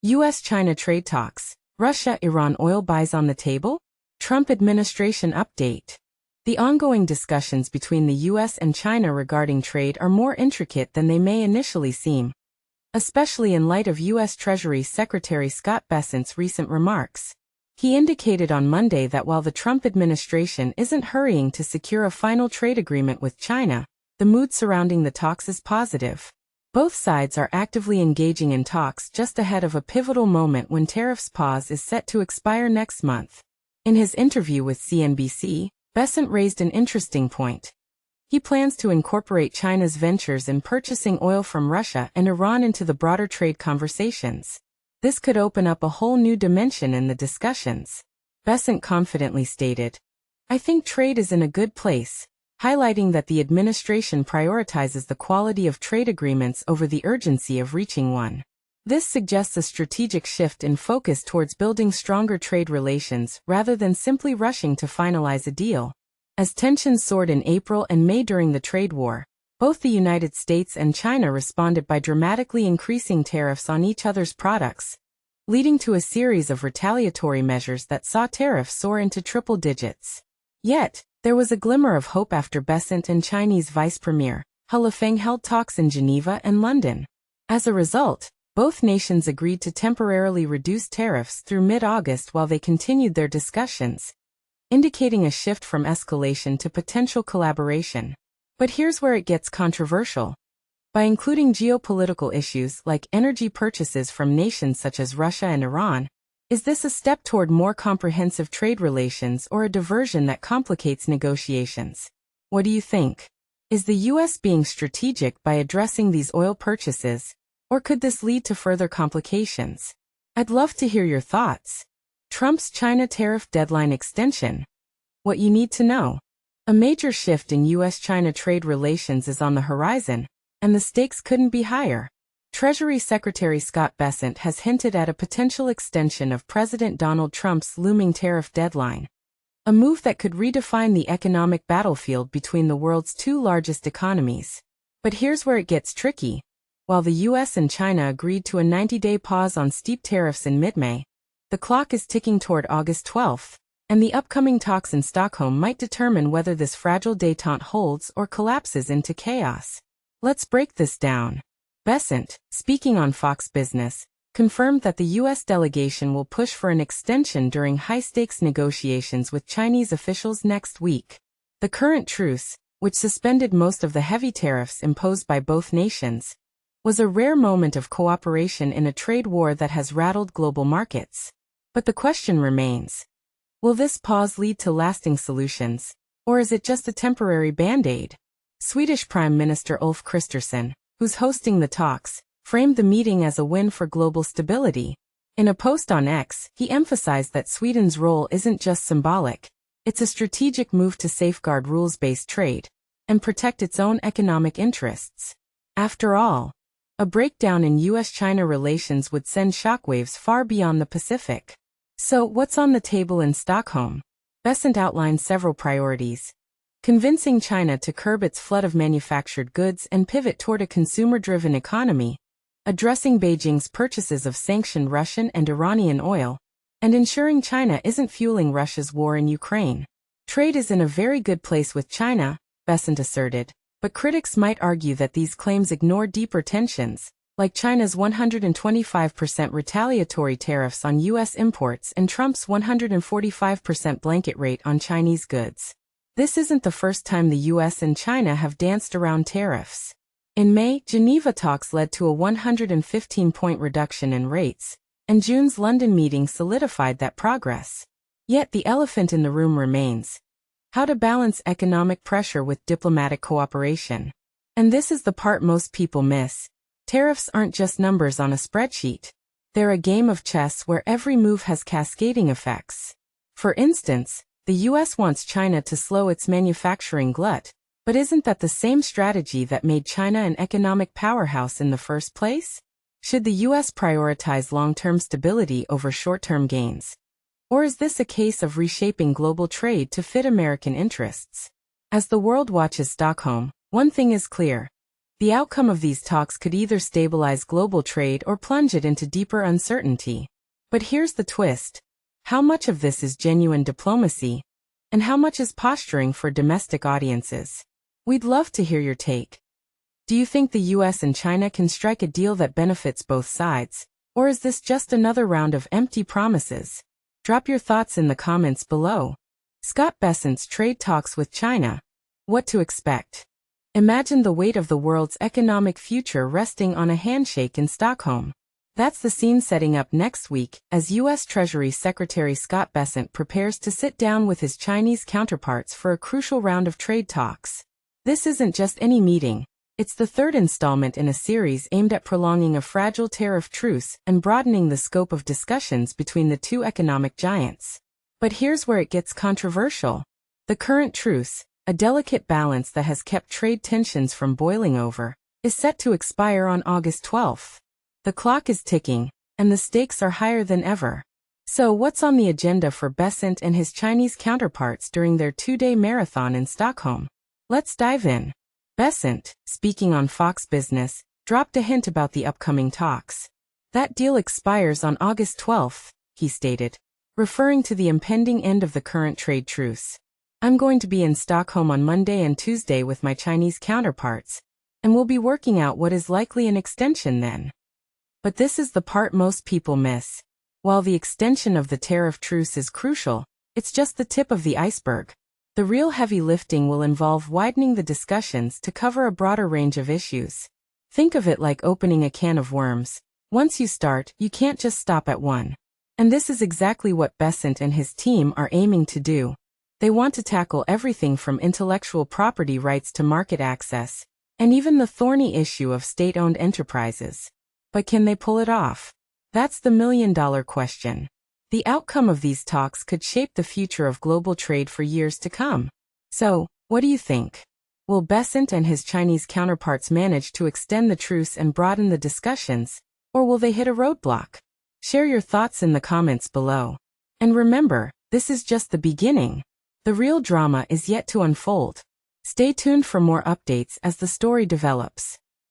U.S.-China trade talks. Russia-Iran oil buys on the table? Trump administration update. The ongoing discussions between the U.S. and China regarding trade are more intricate than they may initially seem, especially in light of U.S. Treasury Secretary Scott Bessent's recent remarks. He indicated on Monday that while the Trump administration isn't hurrying to secure a final trade agreement with China, the mood surrounding the talks is positive. Both sides are actively engaging in talks just ahead of a pivotal moment when tariffs pause is set to expire next month. In his interview with CNBC, Bessent raised an interesting point. He plans to incorporate China's ventures in purchasing oil from Russia and Iran into the broader trade conversations. This could open up a whole new dimension in the discussions. Bessent confidently stated, "I think trade is in a good place," highlighting that the administration prioritizes the quality of trade agreements over the urgency of reaching one. This suggests a strategic shift in focus towards building stronger trade relations rather than simply rushing to finalize a deal. As tensions soared in April and May during the trade war, both the United States and China responded by dramatically increasing tariffs on each other's products, leading to a series of retaliatory measures that saw tariffs soar into triple digits. Yet, there was a glimmer of hope after Bessent and Chinese Vice Premier He Lifeng held talks in Geneva and London. As a result, both nations agreed to temporarily reduce tariffs through mid-August while they continued their discussions, indicating a shift from escalation to potential collaboration. But here's where it gets controversial. By including geopolitical issues like energy purchases from nations such as Russia and Iran, is this a step toward more comprehensive trade relations or a diversion that complicates negotiations? What do you think? Is the U.S. being strategic by addressing these oil purchases, or could this lead to further complications? I'd love to hear your thoughts. Trump's China tariff deadline extension. What you need to know. A major shift in U.S.-China trade relations is on the horizon, and the stakes couldn't be higher. Treasury Secretary Scott Bessent has hinted at a potential extension of President Donald Trump's looming tariff deadline, a move that could redefine the economic battlefield between the world's two largest economies. But here's where it gets tricky. While the U.S. and China agreed to a 90-day pause on steep tariffs in mid-May, the clock is ticking toward August 12th, and the upcoming talks in Stockholm might determine whether this fragile détente holds or collapses into chaos. Let's break this down. Bessent, speaking on Fox Business, confirmed that the U.S. delegation will push for an extension during high-stakes negotiations with Chinese officials next week. The current truce, which suspended most of the heavy tariffs imposed by both nations, was a rare moment of cooperation in a trade war that has rattled global markets. But the question remains, will this pause lead to lasting solutions, or is it just a temporary band-aid? Swedish Prime Minister Ulf Kristersson, who's hosting the talks, framed the meeting as a win for global stability. In a post on X, he emphasized that Sweden's role isn't just symbolic, it's a strategic move to safeguard rules-based trade and protect its own economic interests. After all, a breakdown in U.S.-China relations would send shockwaves far beyond the Pacific. So, what's on the table in Stockholm? Bessent outlined several priorities. Convincing China to curb its flood of manufactured goods and pivot toward a consumer-driven economy, addressing Beijing's purchases of sanctioned Russian and Iranian oil, and ensuring China isn't fueling Russia's war in Ukraine. Trade is in a very good place with China, Bessent asserted, but critics might argue that these claims ignore deeper tensions, like China's 125% retaliatory tariffs on U.S. imports and Trump's 145% blanket rate on Chinese goods. This isn't the first time the U.S. and China have danced around tariffs. In May, Geneva talks led to a 115-point reduction in rates, and June's London meeting solidified that progress. Yet the elephant in the room remains: how to balance economic pressure with diplomatic cooperation. And this is the part most people miss. Tariffs aren't just numbers on a spreadsheet. They're a game of chess where every move has cascading effects. For instance, the U.S. wants China to slow its manufacturing glut, but isn't that the same strategy that made China an economic powerhouse in the first place? Should the U.S. prioritize long-term stability over short-term gains? Or is this a case of reshaping global trade to fit American interests? As the world watches Stockholm, one thing is clear: The outcome of these talks could either stabilize global trade or plunge it into deeper uncertainty. But here's the twist. How much of this is genuine diplomacy, and how much is posturing for domestic audiences? We'd love to hear your take. Do you think the US and China can strike a deal that benefits both sides, or is this just another round of empty promises? Drop your thoughts in the comments below. Scott Bessent's trade talks with China. What to expect? Imagine the weight of the world's economic future resting on a handshake in Stockholm. That's the scene setting up next week as U.S. Treasury Secretary Scott Bessent prepares to sit down with his Chinese counterparts for a crucial round of trade talks. This isn't just any meeting. It's the third installment in a series aimed at prolonging a fragile tariff truce and broadening the scope of discussions between the two economic giants. But here's where it gets controversial. The current truce, a delicate balance that has kept trade tensions from boiling over, is set to expire on August 12th. The clock is ticking, and the stakes are higher than ever. So what's on the agenda for Bessent and his Chinese counterparts during their two-day marathon in Stockholm? Let's dive in. Bessent, speaking on Fox Business, dropped a hint about the upcoming talks. That deal expires on August 12th, he stated, referring to the impending end of the current trade truce. I'm going to be in Stockholm on Monday and Tuesday with my Chinese counterparts, and we'll be working out what is likely an extension then. But this is the part most people miss. While the extension of the tariff truce is crucial, it's just the tip of the iceberg. The real heavy lifting will involve widening the discussions to cover a broader range of issues. Think of it like opening a can of worms. Once you start, you can't just stop at one. And this is exactly what Bessent and his team are aiming to do. They want to tackle everything from intellectual property rights to market access, and even the thorny issue of state-owned enterprises. But can they pull it off? That's the million-dollar question. The outcome of these talks could shape the future of global trade for years to come. So, what do you think? Will Bessent and his Chinese counterparts manage to extend the truce and broaden the discussions, or will they hit a roadblock? Share your thoughts in the comments below. And remember, this is just the beginning. The real drama is yet to unfold. Stay tuned for more updates as the story develops.